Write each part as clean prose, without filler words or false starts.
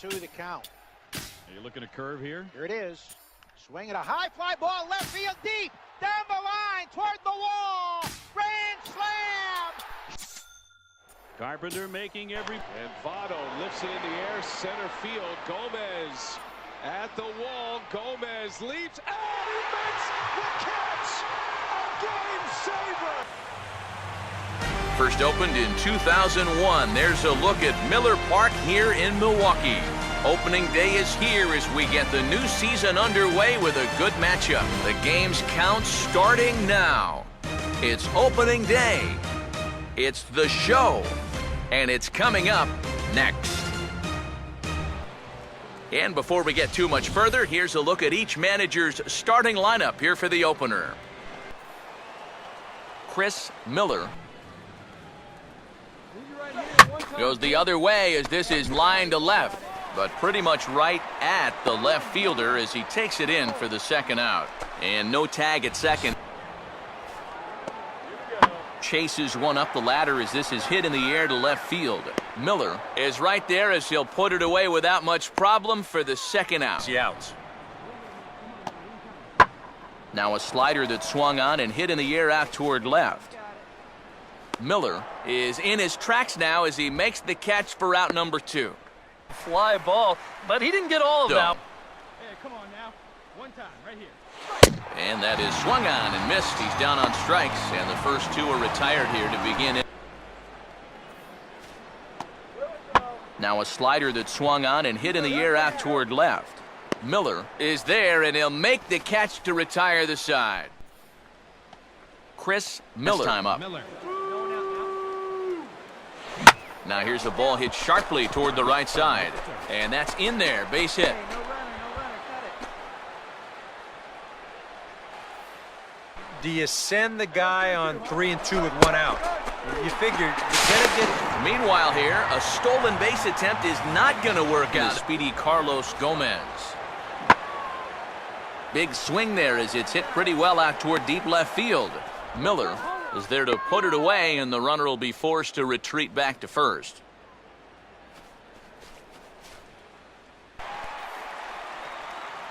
1-2 the count. Are you looking at curve here? Here it is. Swinging a high fly ball, left field deep, down the line, toward the wall. Grand slam! Carpenter making every... And Votto lifts it in the air, center field. Gomez at the wall. Gomez leaps, and he makes the catch! A game saver! First opened in 2001. There's a look at Miller Park here in Milwaukee. Opening day is here as we get the new season underway with a good matchup. The game's count starting now. It's opening day. It's the show. And it's coming up next. And before we get too much further, here's a look at each manager's starting lineup here for the opener. Chris Miller goes the other way as this is line to left, but pretty much right at the left fielder as he takes it in for the second out. And no tag at second. Chases one up the ladder as this is hit in the air to left field. Miller is right there as he'll put it away without much problem for the second out. Now a slider that swung on and hit in the air out toward left. Miller is in his tracks now as he makes the catch for out number 2. Fly ball, but he didn't get all of that. Hey, come on now. One time, right here. And that is swung on and missed. He's down on strikes, and the first 2 are retired here to begin it. Now a slider that swung on and hit in the air out toward left. Miller is there, and he'll make the catch to retire the side. Chris Miller. Time up. Now here's the ball hit sharply toward the right side. And that's in there. Base hit. Do you send the guy on 3 and 2 with 1 out? You figure you're gonna get. Meanwhile here, a stolen base attempt is not going to work out. Speedy Carlos Gomez. Big swing there as it's hit pretty well out toward deep left field. Miller is there to put it away, and the runner will be forced to retreat back to first.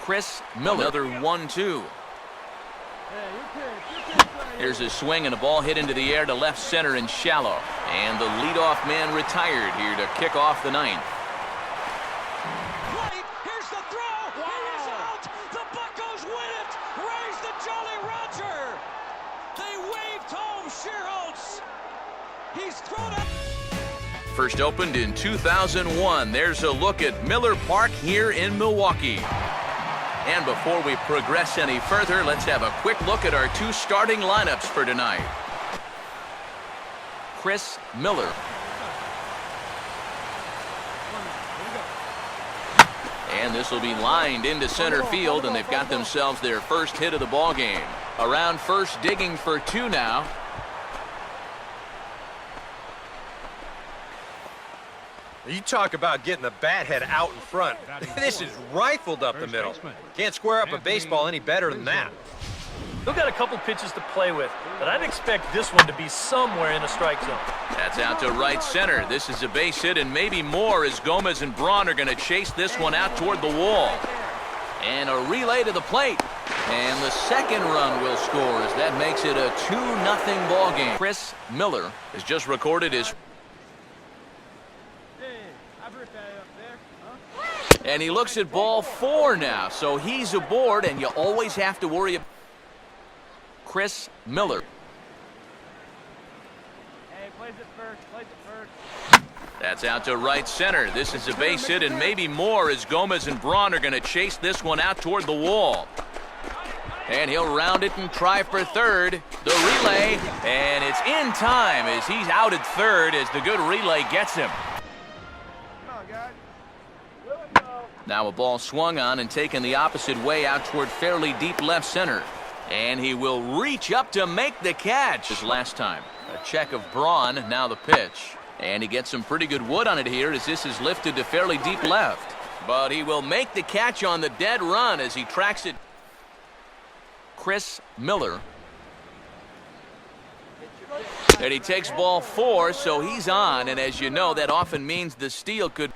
Chris Miller. Another 1-2. Here's a swing and a ball hit into the air to left center and shallow. And the leadoff man retired here to kick off the 9th. Right, here's the throw. He is out. The Buccos win it. Raise the Jolly Roger. They waved home Shearholtz. He's thrown out. First opened in 2001. There's a look at Miller Park here in Milwaukee. And before we progress any further, let's have a quick look at our 2 starting lineups for tonight. Chris Miller. And this will be lined into center field, and they've got themselves their first hit of the ball game. Around first, digging for 2 now. You talk about getting the bat head out in front. This is rifled up the middle. Can't square up a baseball any better than that. They've got a couple pitches to play with, but I'd expect this one to be somewhere in the strike zone. That's out to right center. This is a base hit and maybe more as Gomez and Braun are going to chase this one out toward the wall. And a relay to the plate. And the second run will score as that makes it a 2-0 ball game. Chris Miller has just recorded his... And he looks at ball 4 now, so he's aboard, and you always have to worry about Chris Miller. Hey, plays it first. That's out to right center. This is a base hit and maybe more as Gomez and Braun are going to chase this one out toward the wall. And he'll round it and try for third. The relay, and it's in time as he's out at third as the good relay gets him. Now a ball swung on and taken the opposite way out toward fairly deep left center. And he will reach up to make the catch. His last time. A check of Braun, now the pitch. And he gets some pretty good wood on it here as this is lifted to fairly deep left. But he will make the catch on the dead run as he tracks it. Chris Miller. And he takes ball 4, so he's on. And as you know, that often means the steal could...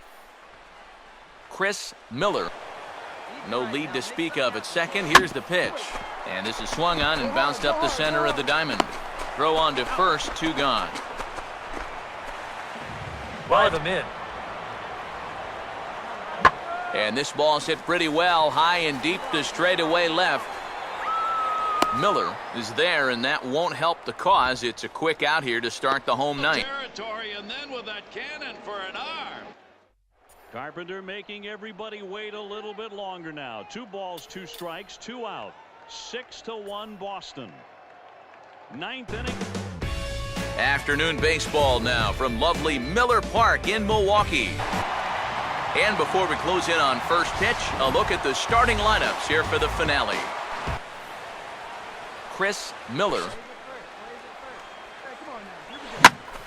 Chris Miller. No lead to speak of at second. Here's the pitch. And this is swung on and bounced up the center of the diamond. Throw on to first, 2 gone. By them in. And this ball's hit pretty well, high and deep to straightaway left. Miller is there, and that won't help the cause. It's a quick out here to start the home ninth. Territory, and then with that cannon for an arm. Carpenter making everybody wait a little bit longer now. 2 balls, 2 strikes, 2 out. 6-1 Boston. 9th inning. Afternoon baseball now from lovely Miller Park in Milwaukee. And before we close in on first pitch, a look at the starting lineups here for the finale. Chris Miller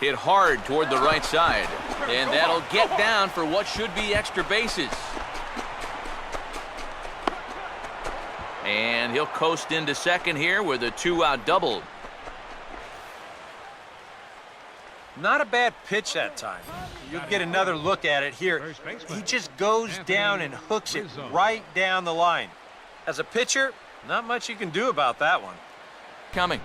hit hard toward the right side, and that'll get down for what should be extra bases. And he'll coast into second here with a 2-out double. Not a bad pitch that time. You'll get another look at it here. He just goes down and hooks it right down the line. As a pitcher, not much you can do about that one. Coming.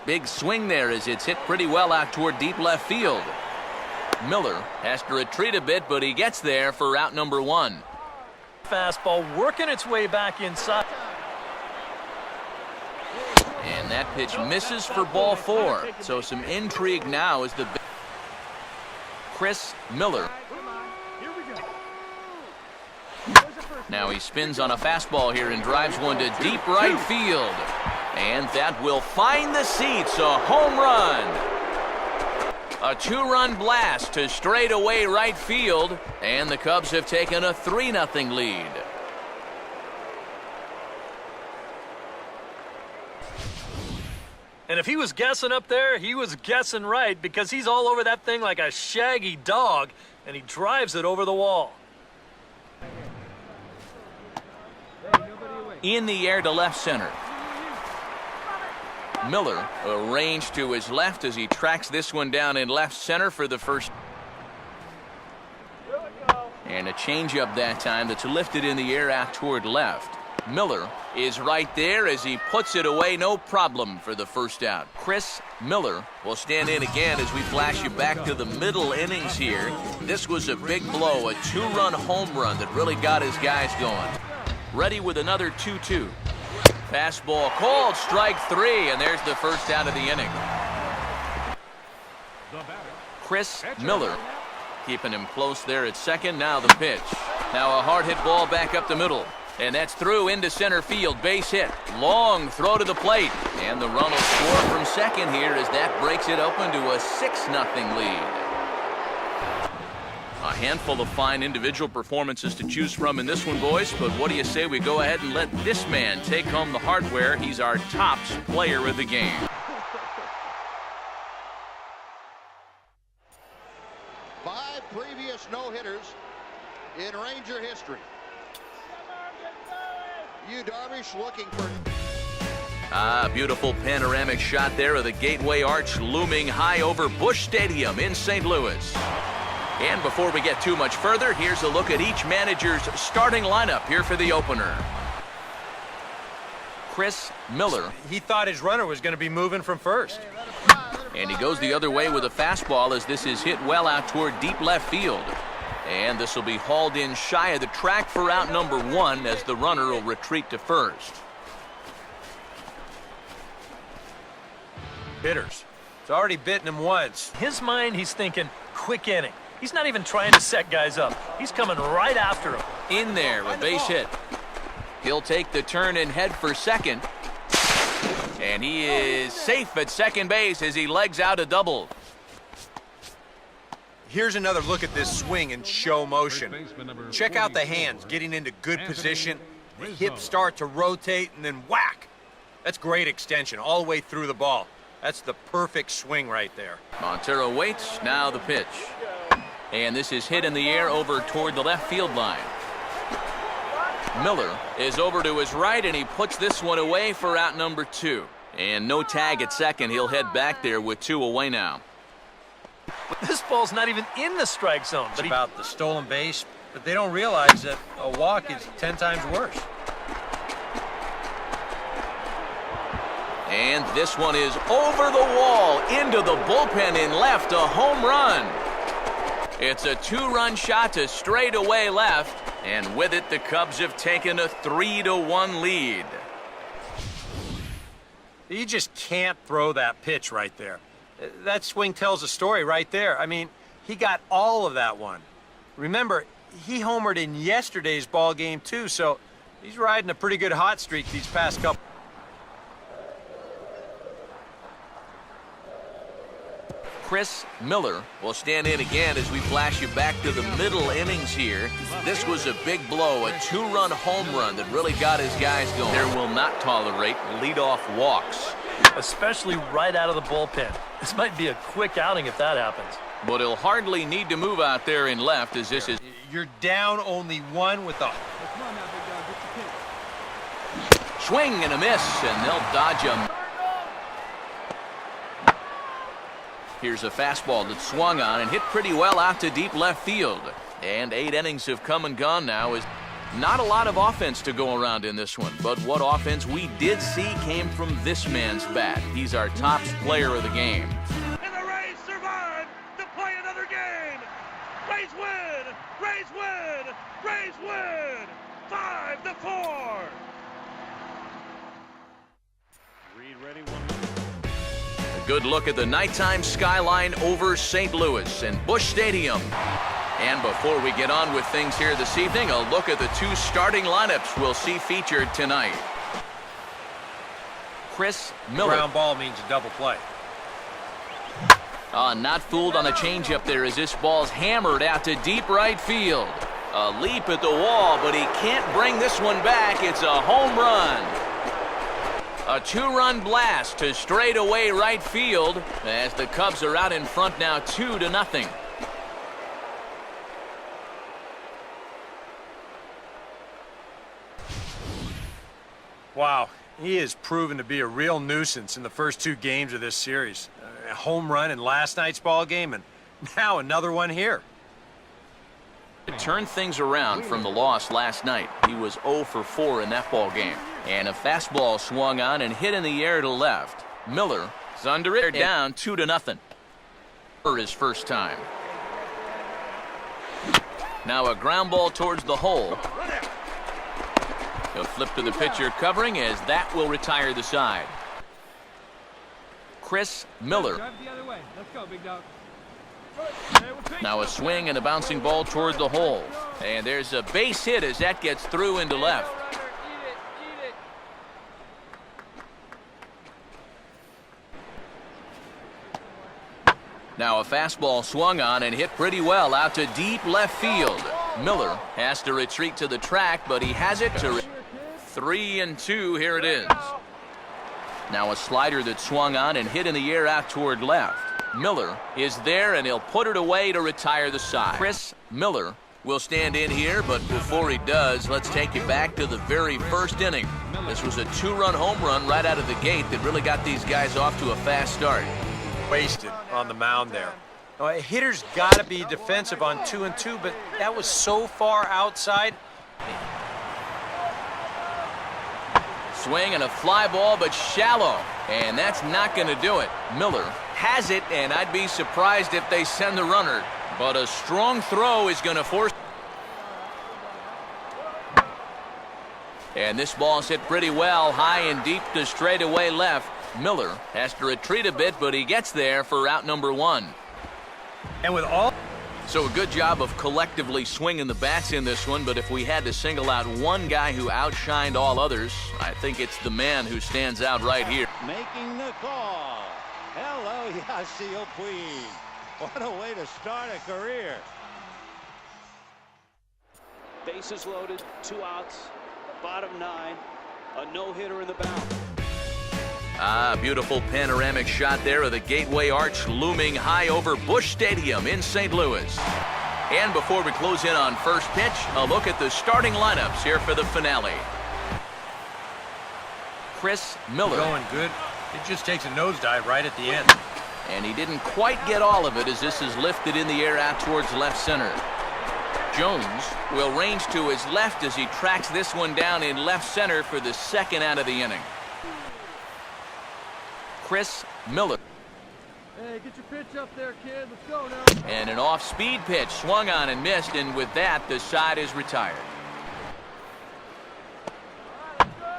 Big swing there as it's hit pretty well out toward deep left field. Miller has to retreat a bit, but he gets there for out number 1. Fastball working its way back inside. And that pitch misses for ball 4. So some intrigue now as the Chris Miller. Now he spins on a fastball here and drives one to deep right field. And that will find the seats, a home run. A 2-run blast to straightaway right field, and the Cubs have taken a 3-0 lead. And if he was guessing up there, he was guessing right, because he's all over that thing like a shaggy dog, and he drives it over the wall. In the air to left center. Miller arranged to his left as he tracks this one down in left center for the first. And a changeup that time that's lifted in the air out toward left. Miller is right there as he puts it away, no problem for the first out. Chris Miller will stand in again as we flash you back to the middle innings here. This was a big blow, a 2-run home run that really got his guys going. Ready with another 2-2. Fastball called, strike 3, and there's the first out of the inning. Chris Miller keeping him close there at second. Now the pitch. Now a hard hit ball back up the middle. And that's through into center field, base hit. Long throw to the plate. And the run will score from second here as that breaks it open to a 6-0 lead. A handful of fine individual performances to choose from in this one, boys. But what do you say we go ahead and let this man take home the hardware? He's our tops player of the game. Five previous no-hitters in Ranger history. Yu Darvish looking for... Beautiful panoramic shot there of the Gateway Arch looming high over Busch Stadium in St. Louis. And before we get too much further, here's a look at each manager's starting lineup here for the opener. Chris Miller. He thought his runner was going to be moving from first. And he goes the other way with a fastball as this is hit well out toward deep left field. And this will be hauled in shy of the track for out number 1 as the runner will retreat to first. Hitters. It's already bitten him once. In his mind, he's thinking, quick inning. He's not even trying to set guys up. He's coming right after him. In there with base hit. He'll take the turn and head for second. And he is safe at second base as he legs out a double. Here's another look at this swing in show motion. Check out the hands getting into good position. The hips start to rotate and then whack. That's great extension all the way through the ball. That's the perfect swing right there. Montero waits, now the pitch. And this is hit in the air over toward the left field line. Miller is over to his right, and he puts this one away for out number 2. And no tag at second. He'll head back there with 2 away now. This ball's not even in the strike zone. It's about the stolen base, but they don't realize that a walk is 10 times worse. And this one is over the wall, into the bullpen in left, a home run. It's a 2-run shot to straightaway left, and with it, the Cubs have taken a 3-1 lead. You just can't throw that pitch right there. That swing tells a story right there. I mean, he got all of that one. Remember, he homered in yesterday's ball game too, so he's riding a pretty good hot streak these past couple. Chris Miller will stand in again as we flash you back to the middle innings here. This was a big blow, a 2-run home run that really got his guys going. There will not tolerate leadoff walks. Especially right out of the bullpen. This might be a quick outing if that happens. But he'll hardly need to move out there in left as this is... You're down only one with the... Come on now, big dog. Get your pitch. Swing and a miss, and they'll dodge him. Here's a fastball that swung on and hit pretty well out to deep left field. And 8 innings have come and gone now. Is not a lot of offense to go around in this one, but what offense we did see came from this man's bat. He's our top player of the game. And the Rays survive to play another game. Rays win! Rays win! Rays win! 5-4! Reed ready, Good look at the nighttime skyline over St. Louis and Busch Stadium. And before we get on with things here this evening, a look at the 2 starting lineups we'll see featured tonight. Chris Miller. Ground ball means a double play. Not fooled on the changeup there as this ball's hammered out to deep right field. A leap at the wall, but he can't bring this one back. It's a home run. A 2-run blast to straightaway right field as the Cubs are out in front now 2-0. Wow, he has proven to be a real nuisance in the first 2 games of this series. A home run in last night's ball game, and now another one here. Turned things around from the loss last night. He was 0 for 4 in that ball game. And a fastball swung on and hit in the air to left. Miller is under it, down 2-0 for his first time. Now a ground ball towards the hole. A flip to the pitcher covering as that will retire the side. Chris Miller. Drive it the other way. Let's go, big dog. Now a swing and a bouncing ball toward the hole. And there's a base hit as that gets through into left. Now a fastball swung on and hit pretty well out to deep left field. Miller has to retreat to the track, but he has it to 3-2. Here it is. Now a slider that swung on and hit in the air out toward left. Miller is there, and he'll put it away to retire the side. Chris Miller will stand in here, but before he does, let's take you back to the very first inning. This was a 2-run home run right out of the gate that really got these guys off to a fast start. Wasted on the mound there. Now, a hitter's got to be defensive on 2-2, but that was so far outside. Swing and a fly ball, but shallow, and that's not going to do it. Miller has it, and I'd be surprised if they send the runner, but a strong throw is going to force. And this ball's hit pretty well, high and deep to straightaway left. Miller has to retreat a bit, but he gets there for out number 1. And with all... So a good job of collectively swinging the bats in this one, but if we had to single out one guy who outshined all others, I think it's the man who stands out right here. Making the call. Hello, Yasiel Puig. What a way to start a career. Bases loaded, 2 outs, bottom 9, a no-hitter in the bound. Beautiful panoramic shot there of the Gateway Arch looming high over Busch Stadium in St. Louis. And before we close in on first pitch, a look at the starting lineups here for the finale. Chris Miller. Going good. It just takes a nosedive right at the end. And he didn't quite get all of it as this is lifted in the air out towards left center. Jones will range to his left as he tracks this one down in left center for the second out of the inning. Chris Miller. Hey, get your pitch up there, kid. Let's go now. And an off-speed pitch swung on and missed, and with that, the side is retired.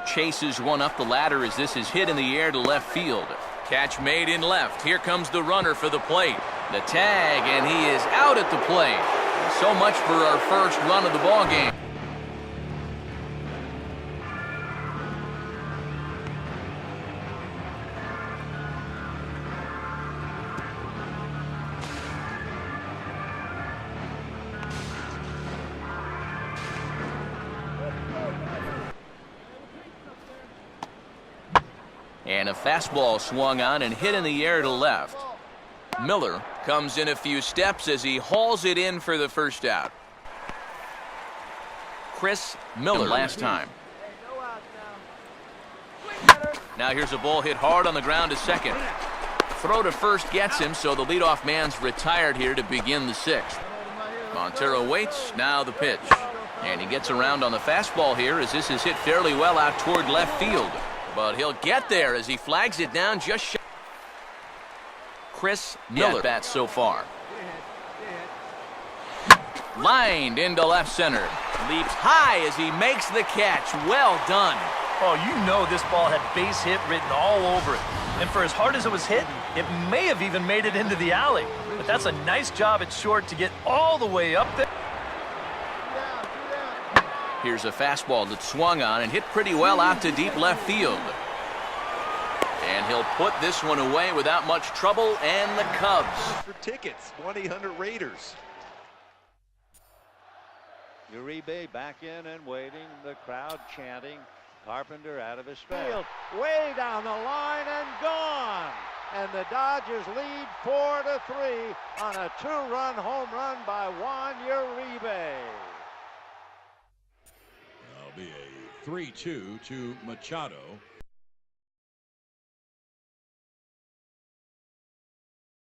Chases one up the ladder as this is hit in the air to left field. Catch made in left. Here comes the runner for the plate. The tag, and he is out at the plate. So much for our first run of the ball game. And a fastball swung on and hit in the air to left. Miller comes in a few steps as he hauls it in for the first out. Chris Miller last time. Now here's a ball hit hard on the ground to second. Throw to first gets him, so the leadoff man's retired here to begin the sixth. Montero waits, now the pitch. And he gets around on the fastball here as this is hit fairly well out toward left field. But he'll get there as he flags it down just shy. Chris Miller bats so far. Lined into left center. Leaps high as he makes the catch. Well done. Oh, you know this ball had base hit written all over it. And for as hard as it was hit, it may have even made it into the alley. But that's a nice job at short to get all the way up there. Here's a fastball that swung on and hit pretty well out to deep left field. And he'll put this one away without much trouble, and the Cubs. For tickets, 1-800-Raiders. Uribe back in and waiting. The crowd chanting. Carpenter out of his field. Way down the line and gone. And the Dodgers lead 4-3 on a 2-run home run by Juan Uribe. That'll be a 3-2 to Machado.